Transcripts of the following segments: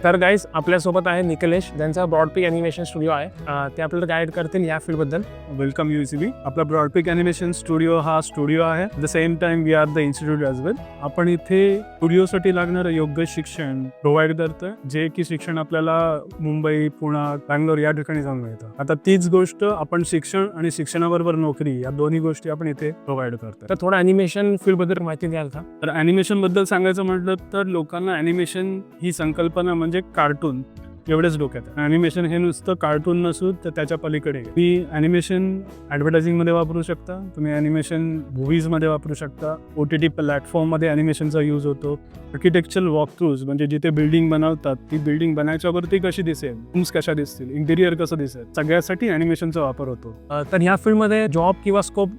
तर गाईज आपल्यासोबत आहे निकलेश, ज्यांचा ब्रॉडपीक ॲनिमेशन स्टुडिओ आहे. ते आपल्याला गाईड करतील या फील्डबद्दल. Welcome UCB. आपला ब्रॉडपीक ॲनिमेशन स्टुडिओ हा स्टुडिओ आहे. The same time we are the institute as well. आपण इथे स्टुडिओसाठी लागणारं योग्य शिक्षण प्रोव्हाइड करतोय, जे की शिक्षण आपल्याला मुंबई, पुणे, बँगलोर या ठिकाणी जाऊन मिळतं. आता तीच गोष्ट आपण शिक्षण आणि शिक्षणाबरोबर नोकरी या दोन्ही गोष्टी आपण इथे प्रोव्हाइड करतोय. तर थोडं ॲनिमेशन फील्डबद्दल माहिती द्याल का? तर ॲनिमेशन बद्दल सांगायचं म्हटलं तर लोकांना ॲनिमेशन ही संकल्पना म्हणजे कार्टून एवढेच डोक्यात आहे. ॲनिमेशन हे नुसतं कार्टून नसून तर त्याच्या पलीकडे तुम्ही ॲनिमेशन ॲडव्हर्टायझिंगमध्ये वापरू शकता, तुम्ही ॲनिमेशन मूव्हीजमध्ये वापरू शकता, OTT प्लॅटफॉर्ममध्ये ॲनिमेशनचा यूज होतो, आर्किटेक्चरल वॉकथ्रूज म्हणजे जिथे बिल्डिंग बनवतात ती बिल्डिंग बनायच्यावरती कशी दिसेल, रूम्स कशा दिसतील, इंटिरियर कसं दिसेल, सगळ्यासाठी ॲनिमेशनचा वापर होतो. तर ह्या फील्डमध्ये जॉब किंवा स्कोप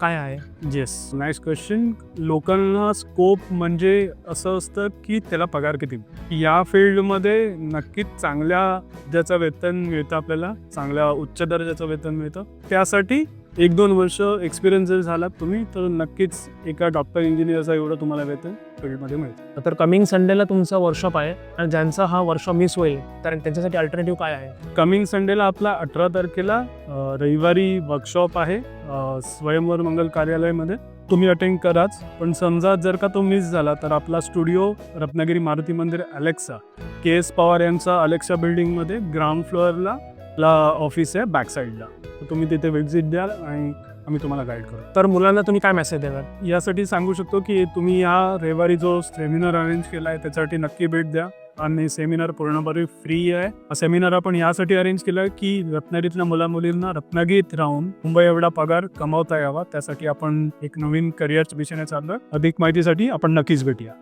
काय आहे? Yes, nice question. लोकांना स्कोप म्हणजे असं असतं की त्याला पगार किती. या फील्डमध्ये नक्कीच चांगल्या ज्याचं वेतन मिळतं, आपल्याला चांगल्या उच्च दर्जाचं वेतन मिळतं. त्यासाठी 1-2 वर्ष एक्सपिरियन्स जर झाला तुम्ही तर नक्कीच एका डॉक्टर इंजिनियरचा एवढं तुम्हाला वेतन फील्डमध्ये मिळतं. तर कमिंग संडेला तुमचा वर्कशॉप आहे आणि ज्यांचा हा वर्कशॉप मिस होईल तर त्यांच्यासाठी अल्टरनेटिव्ह काय आहे? कमिंग संडेला आपला 18 तारखेला रविवारी वर्कशॉप आहे स्वयंवर मंगल कार्यालयामध्ये. तुम्ही अटेंड कराच, पण समजा जर का तो मिस झाला तर आपला स्टुडिओ रत्नागिरी मारुती मंदिर अलेक्सा, KS पवार यांचा अलेक्सा बिल्डिंगमध्ये ग्राउंड फ्लोअरला ऑफिस आहे बॅक साईडला. तर तुम्ही तिथे व्हिजिट द्याल आणि आम्ही तुम्हाला गाईड करू. तर मुलांना तुम्ही काय मेसेज देणार? यासाठी सांगू शकतो की तुम्ही या रविवारी जो सेमिनार अरेंज केला आहे त्यासाठी नक्की भेट द्या. आणि सेमिनार पूर्णपणे फ्री आहे. हा सेमिनार आपण यासाठी अरेंज केला आहे की रत्नागिरीतल्या मुला-मुलींना रत्नागिरीत राहून मुंबई एवढा पगार कमावता यावा. त्यासाठी आपण एक नवीन करिअरच्या दिशेने चाललोय. अधिक माहितीसाठी आपण नक्कीच भेटूया.